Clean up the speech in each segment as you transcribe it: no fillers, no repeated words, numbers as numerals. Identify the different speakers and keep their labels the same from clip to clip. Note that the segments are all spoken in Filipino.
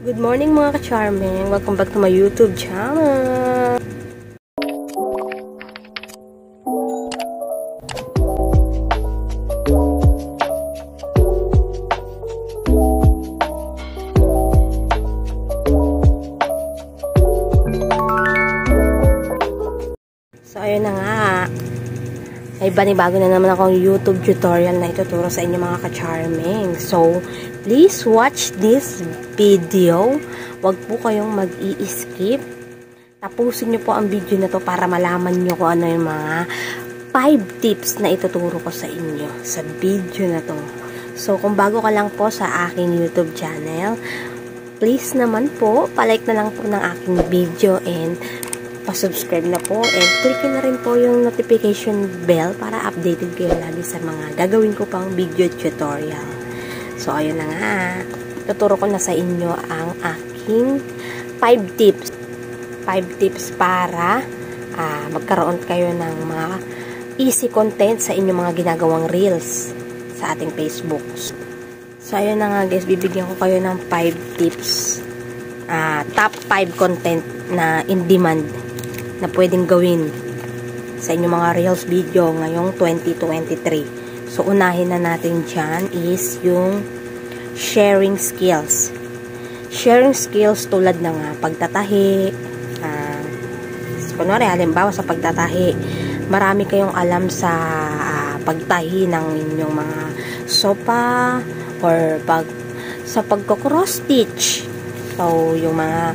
Speaker 1: Good morning mga ka-charming! Welcome back to my YouTube channel! So ayun na nga, may banibago na naman akong YouTube tutorial na ituturo sa inyo mga ka-charming. So please watch this video. Huwag po kayong mag-i-skip. Tapusin nyo po ang video na to para malaman nyo kung ano yung mga 5 tips na ituturo ko sa inyo sa video na to. So kung bago ka lang po sa aking YouTube channel, please naman po, palike na lang po ng aking video and pa-subscribe na po and click na rin po yung notification bell para updated kayo lagi sa mga gagawin ko pang video tutorial. So ayun na nga, tuturo ko na sa inyo ang aking 5 tips. 5 tips para magkaroon kayo ng mga easy content sa inyong mga ginagawang reels sa ating Facebook. So ayun na nga guys, bibigyan ko kayo ng 5 tips. Top 5 content na in demand na pwedeng gawin sa inyong mga reels video ngayong 2023. So, unahin na natin dyan is yung sharing skills. Sharing skills tulad ng pagtatahi. Kunwari, halimbawa sa pagtatahi, marami kayong alam sa pagtahi ng inyong mga sopa or sa pagko-cross stitch. So, yung mga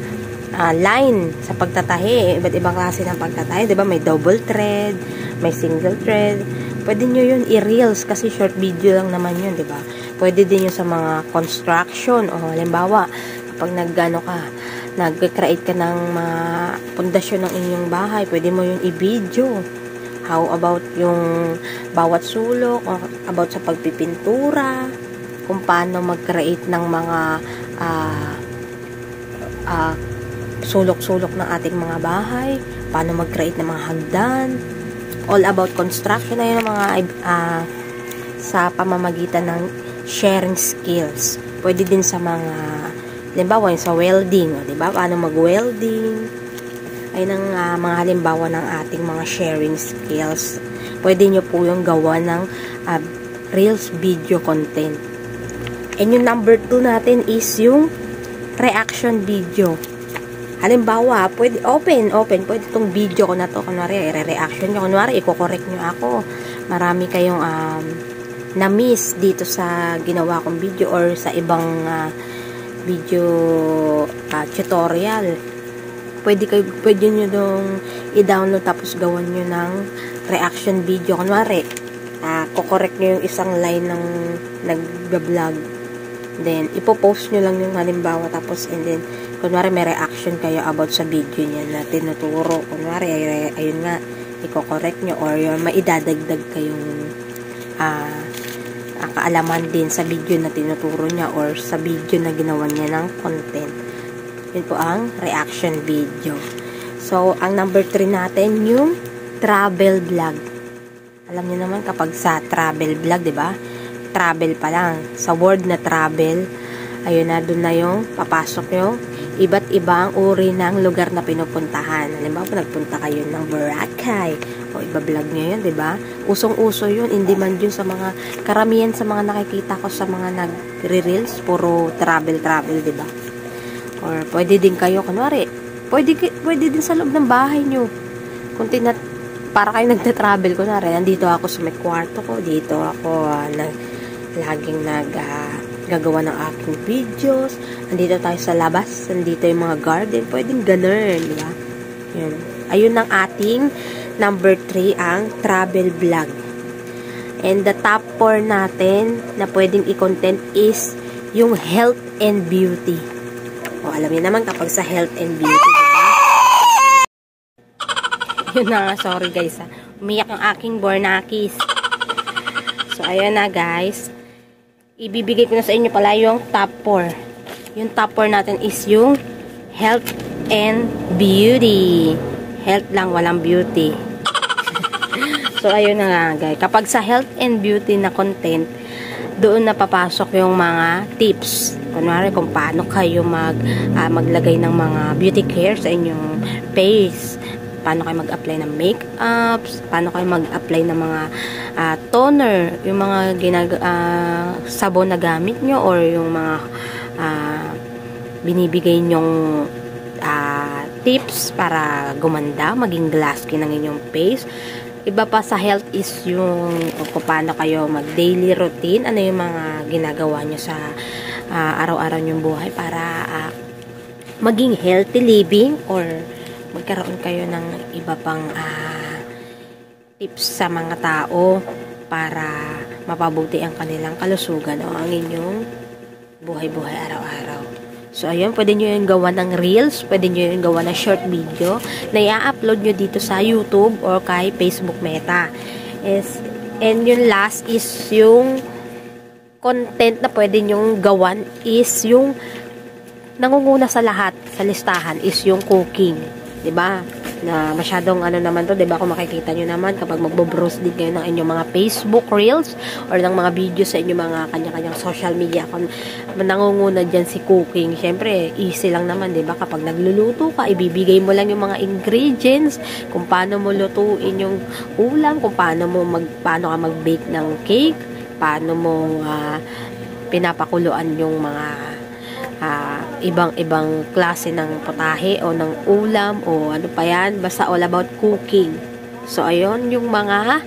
Speaker 1: line sa pagtatahi, iba't ibang klase ng pagtatahi, 'di ba? May double thread, may single thread. Pwede nyo yun i-reels kasi short video lang naman yun, 'di ba? Pwede din yun sa mga construction o halimbawa kapag nag-create ka ng mga pundasyon ng inyong bahay, pwede mo yun i-video. How about yung bawat sulok o about sa pagpipintura, kung paano mag-create ng mga sulok-sulok ng ating mga bahay, paano mag-create ng mga hagdan, all about construction na yun ang mga sa pamamagitan ng sharing skills. Pwede din sa mga halimbawa sa welding, diba? Paano mag-welding, ayun ang mga halimbawa ng ating mga sharing skills. Pwede nyo po yung gawa ng reels video content. And yung number 2 natin is yung reaction video. Halimbawa, pwede pwede itong video ko na to, kunwari, i-reaction nyo, kunwari, i-correct nyo ako. Marami kayong na-miss dito sa ginawa kong video or sa ibang video tutorial. Pwede nyo dong i-download tapos gawan nyo ng reaction video. Kunwari, kukorek nyo yung isang line ng nag-vlog. Then, ipopost nyo lang yung halimbawa tapos and then kunwari may reaction kayo about sa video niya na tinuturo. Kunwari, ayun nga, i-correct nyo or yung maidadagdag kayong kaalaman din sa video na tinuturo niya or sa video na ginawa niya ng content. Yun po ang reaction video. So, ang number 3 natin, yung travel vlog. Alam niyo naman kapag sa travel vlog, diba? Travel pa lang. Sa word na travel, ayun na, dun na yung papasok yung iba't ibang uri ng lugar na pinupuntahan. Halimbawa, nagpunta kayo ng Boracay o iba-vlog nyo yun, diba? Usong-uso yun, in demand yun sa mga karamihan sa mga nakikita ko sa mga nagre-reels, puro travel, diba? Or pwede din kayo, kunwari, pwede din sa loob ng bahay nyo. Kung para kayo nagta-travel, kunwari, nandito ako sa may kwarto ko, dito ako laging gagawa ng aking videos. Andito tayo sa labas, andito yung mga garden, pwedeng ganun, di ba? Yun. Ayun ang ating number 3, ang travel vlog. And the top 4 natin na pwedeng i-content is yung health and beauty. O, alam niyo naman kapag sa health and beauty, diba? Yun na, sorry guys, umiyak ang aking bornakis. So, ayun na guys. Ibibigay ko na sa inyo pala yung top 4. Yung top 4 natin is yung health and beauty. Health lang, walang beauty. So, ayun na nga guys. Kapag sa health and beauty na content, doon na papasok yung mga tips. Kunwari kung paano kayo maglagay ng mga beauty care sa inyong face. Paano kayo mag-apply ng make-ups, paano kayo mag-apply ng mga toner, yung mga sabon na gamit nyo, or yung mga binibigay nyong tips para gumanda, maging glass skin ng inyong face. Iba pa sa health is yung kung paano kayo mag-daily routine, ano yung mga ginagawa nyo sa araw-araw nyong buhay para maging healthy living, or magkaroon kayo ng iba pang tips sa mga tao para mapabuti ang kanilang kalusugan o ang inyong buhay-buhay araw-araw. So, ayun, pwede nyo yung gawa ng reels, pwede nyo yung gawa ng short video na i-upload nyo dito sa YouTube or kay Facebook Meta. And yung last is yung content na pwede nyo gawan is yung nangunguna sa lahat, sa listahan, is yung cooking. 'Di ba? Na masyadong naman to, 'di ba? Kung makikita nyo naman kapag magbo-browse din kayo ng inyong mga Facebook Reels or ng mga videos sa inyong mga kanya-kanyang social media, kung nangunguna diyan si cooking. Syempre, easy lang naman, 'di ba? Kapag nagluluto ka, ibibigay mo lang yung mga ingredients, kung paano mo lutuin yung ulam, kung paano ka mag-bake ng cake, paano mo pinapakuluan yung mga ibang klase ng potahe o ng ulam o ano pa yan, basta all about cooking. So ayun yung mga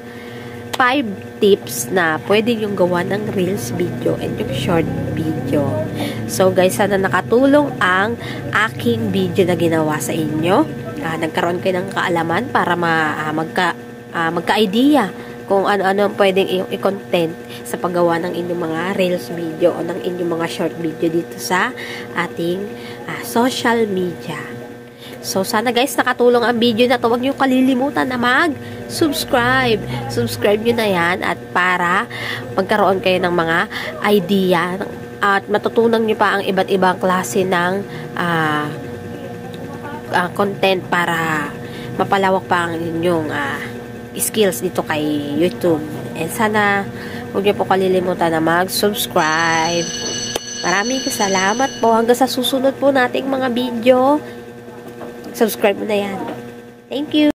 Speaker 1: 5 tips na pwede yung gawa ng reels video and yung short video. So guys, sana nakatulong ang aking video na ginawa sa inyo. Nagkaroon kayo ng kaalaman para magka-idea kung ano-ano pwedeng i-content sa paggawa ng inyong mga reels video o ng inyong mga short video dito sa ating social media. So, sana guys, nakatulong ang video na to. Huwag nyo kalilimutan na mag-subscribe. Subscribe nyo na yan at para magkaroon kayo ng mga idea at matutunan nyo pa ang iba't ibang klase ng content para mapalawak pa ang inyong skills dito kay YouTube. And sana huwag niyo po kalilimutan na mag-subscribe. Maraming salamat po. Hanggang sa susunod po nating mga video. Subscribe mo na yan. Thank you.